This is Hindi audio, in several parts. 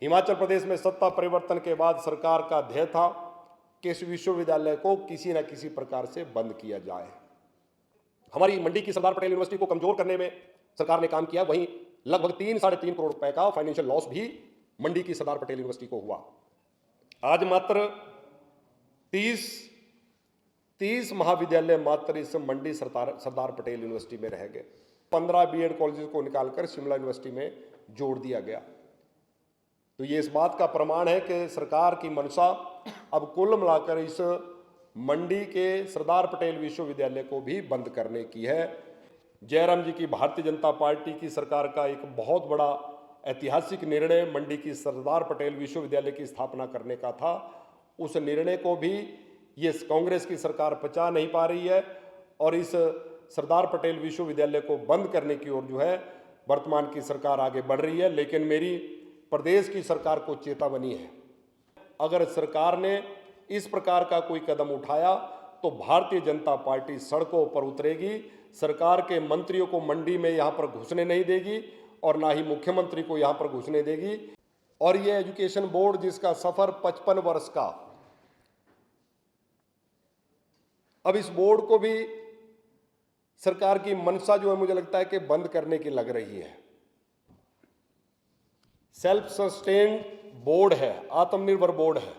हिमाचल प्रदेश में सत्ता परिवर्तन के बाद सरकार का ध्येय था कि इस विश्वविद्यालय को किसी न किसी प्रकार से बंद किया जाए। हमारी मंडी की सरदार पटेल यूनिवर्सिटी को कमजोर करने में सरकार ने काम किया। वहीं लगभग 3-3.5 करोड़ रुपए का फाइनेंशियल लॉस भी मंडी की सरदार पटेल यूनिवर्सिटी को हुआ। आज मात्र 30 महाविद्यालय मात्र इस मंडी सरदार पटेल यूनिवर्सिटी में रह गए। 15 बीएड कॉलेज को निकालकर शिमला यूनिवर्सिटी में जोड़ दिया गया। तो ये इस बात का प्रमाण है कि सरकार की मंशा अब कुल मिलाकर इस मंडी के सरदार पटेल विश्वविद्यालय को भी बंद करने की है। जयराम जी की भारतीय जनता पार्टी की सरकार का एक बहुत बड़ा ऐतिहासिक निर्णय मंडी की सरदार पटेल विश्वविद्यालय की स्थापना करने का था। उस निर्णय को भी ये कांग्रेस की सरकार पचा नहीं पा रही है और इस सरदार पटेल विश्वविद्यालय को बंद करने की ओर जो है वर्तमान की सरकार आगे बढ़ रही है। लेकिन मेरी प्रदेश की सरकार को चेतावनी है, अगर सरकार ने इस प्रकार का कोई कदम उठाया तो भारतीय जनता पार्टी सड़कों पर उतरेगी। सरकार के मंत्रियों को मंडी में यहाँ पर घुसने नहीं देगी और ना ही मुख्यमंत्री को यहाँ पर घुसने देगी। और ये एजुकेशन बोर्ड जिसका सफर 55 वर्ष का, अब इस बोर्ड को भी सरकार की मंशा जो है मुझे लगता है कि बंद करने की लग रही है। सेल्फ सस्टेन्ड बोर्ड है, आत्मनिर्भर बोर्ड है,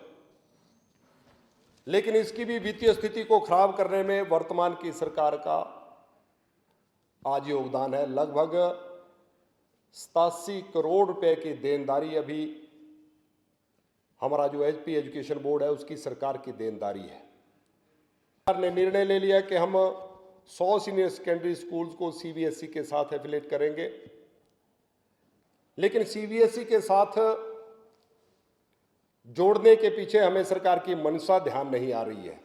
लेकिन इसकी भी वित्तीय स्थिति को खराब करने में वर्तमान की सरकार का आज योगदान है। लगभग 87 करोड़ रुपए की देनदारी अभी हमारा जो एचपी एजुकेशन बोर्ड है उसकी सरकार की देनदारी है। सरकार ने निर्णय ले लिया कि हम 100 सीनियर सेकेंडरी स्कूल्स को सीबीएसई के साथ एफिलेट करेंगे, लेकिन सीबीएसई के साथ जोड़ने के पीछे हमें सरकार की मंशा ध्यान नहीं आ रही है।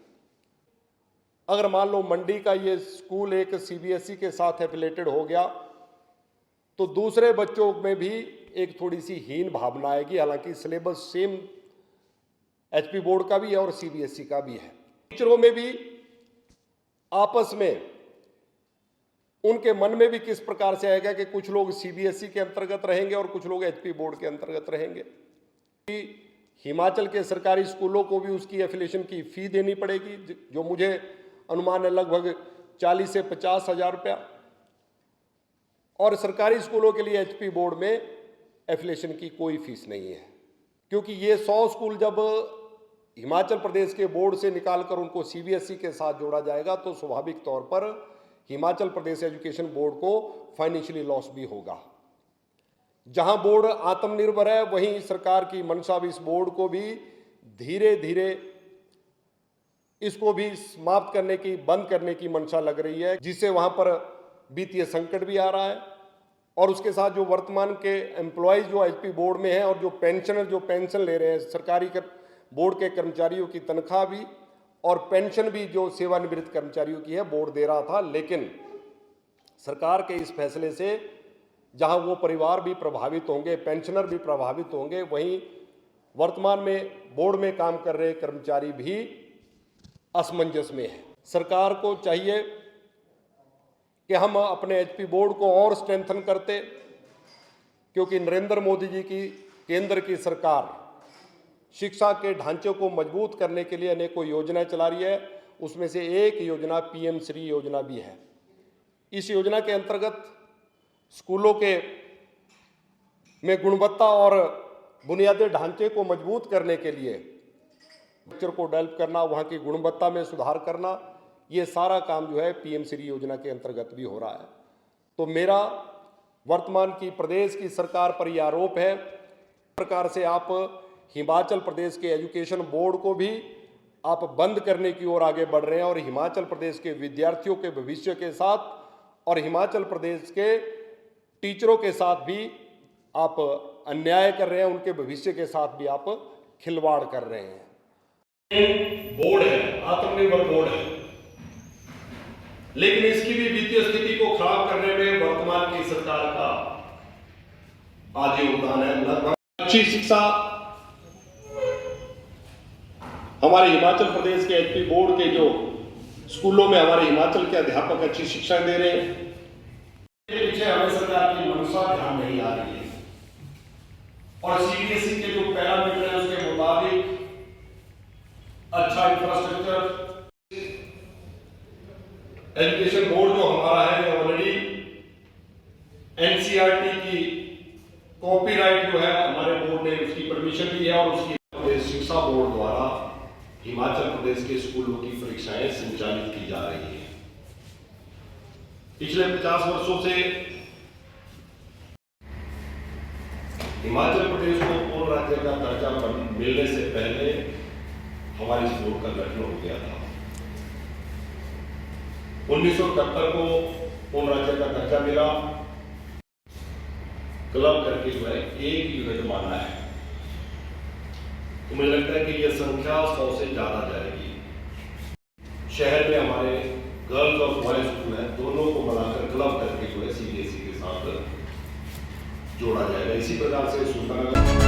अगर मान लो मंडी का ये स्कूल एक सीबीएसई के साथ एफिलेटेड हो गया तो दूसरे बच्चों में भी एक थोड़ी सी हीन भावना आएगी। हालांकि सिलेबस सेम एचपी बोर्ड का भी है और सीबीएसई का भी है। टीचरों में भी आपस में उनके मन में भी किस प्रकार से आएगा कि कुछ लोग सीबीएसई के अंतर्गत रहेंगे और कुछ लोग एचपी बोर्ड के अंतर्गत रहेंगे। हिमाचल के सरकारी स्कूलों को भी उसकी एफिलिएशन की फी देनी पड़ेगी, जो मुझे अनुमान है लगभग 40 से 50 हजार रुपया। और सरकारी स्कूलों के लिए एचपी बोर्ड में एफिलिएशन की कोई फीस नहीं है, क्योंकि ये 100 स्कूल जब हिमाचल प्रदेश के बोर्ड से निकालकर उनको सीबीएसई के साथ जोड़ा जाएगा तो स्वाभाविक तौर पर हिमाचल प्रदेश एजुकेशन बोर्ड को फाइनेंशियली लॉस भी होगा। जहां बोर्ड आत्मनिर्भर है वहीं सरकार की मंशा भी इस बोर्ड को भी धीरे धीरे इसको भी समाप्त करने की, बंद करने की मंशा लग रही है, जिससे वहां पर वित्तीय संकट भी आ रहा है। और उसके साथ जो वर्तमान के एम्प्लॉयज जो एचपी बोर्ड में हैं और जो पेंशनर जो पेंशन ले रहे हैं, सरकारी बोर्ड के कर्मचारियों की तनख्वाह भी और पेंशन भी जो सेवानिवृत्त कर्मचारियों की है बोर्ड दे रहा था। लेकिन सरकार के इस फैसले से जहां वो परिवार भी प्रभावित होंगे, पेंशनर भी प्रभावित होंगे, वहीं वर्तमान में बोर्ड में काम कर रहे कर्मचारी भी असमंजस में है। सरकार को चाहिए कि हम अपने एचपी बोर्ड को और स्ट्रेंथन करते, क्योंकि नरेंद्र मोदी जी की केंद्र की सरकार शिक्षा के ढांचे को मजबूत करने के लिए अनेकों योजनाएं चला रही है। उसमें से एक योजना पीएम श्री योजना भी है। इस योजना के अंतर्गत स्कूलों के में गुणवत्ता और बुनियादी ढांचे को मजबूत करने के लिए टीचर को डेवलप करना, वहाँ की गुणवत्ता में सुधार करना, ये सारा काम जो है पीएम श्री योजना के अंतर्गत भी हो रहा है। तो मेरा वर्तमान की प्रदेश की सरकार पर यह आरोप है, प्रकार से आप हिमाचल प्रदेश के एजुकेशन बोर्ड को भी आप बंद करने की ओर आगे बढ़ रहे हैं और हिमाचल प्रदेश के विद्यार्थियों के भविष्य के साथ और हिमाचल प्रदेश के टीचरों के साथ भी आप अन्याय कर रहे हैं, उनके भविष्य के साथ भी आप खिलवाड़ कर रहे हैं। बोर्ड है, आत्मनिर्भर बोर्ड है, लेकिन इसकी भी वित्तीय स्थिति को खराब करने में वर्तमान की सरकार का आज योगदान है। लगभग अच्छी शिक्षा हमारे हिमाचल प्रदेश के एचपी बोर्ड के जो स्कूलों में हमारे हिमाचल के अध्यापक अच्छी शिक्षा दे रहे हैं, पीछे हमें सरकार की मंशा ध्यान नहीं आ रही है। और सीबीएसई के जो पैरामीटर है उसके मुताबिक अच्छा इंफ्रास्ट्रक्चर, एजुकेशन बोर्ड जो हमारा है ऑलरेडी एनसीईआरटी की कॉपीराइट जो है हमारे बोर्ड ने उसकी परमिशन दी है और उसकी शिक्षा बोर्ड द्वारा हिमाचल प्रदेश के स्कूलों की परीक्षाएं संचालित की जा रही है। पिछले 50 वर्षों से हिमाचल प्रदेश को पूर्ण राज्य का दर्जा मिलने से पहले हमारे इस बोर्ड का गठन हो गया था। 1971 को पूर्ण राज्य का दर्जा मिला, क्लब करके जो है एक यूनिट माना है। तो मुझे लगता है कि यह संख्या 100 से ज्यादा जाएगी। शहर में हमारे गर्ल्स और बॉयज स्कूल है, दोनों को मिलाकर क्लब करके जो है सीबीएसई के साथ जोड़ा जाएगा। इसी प्रकार से सूचना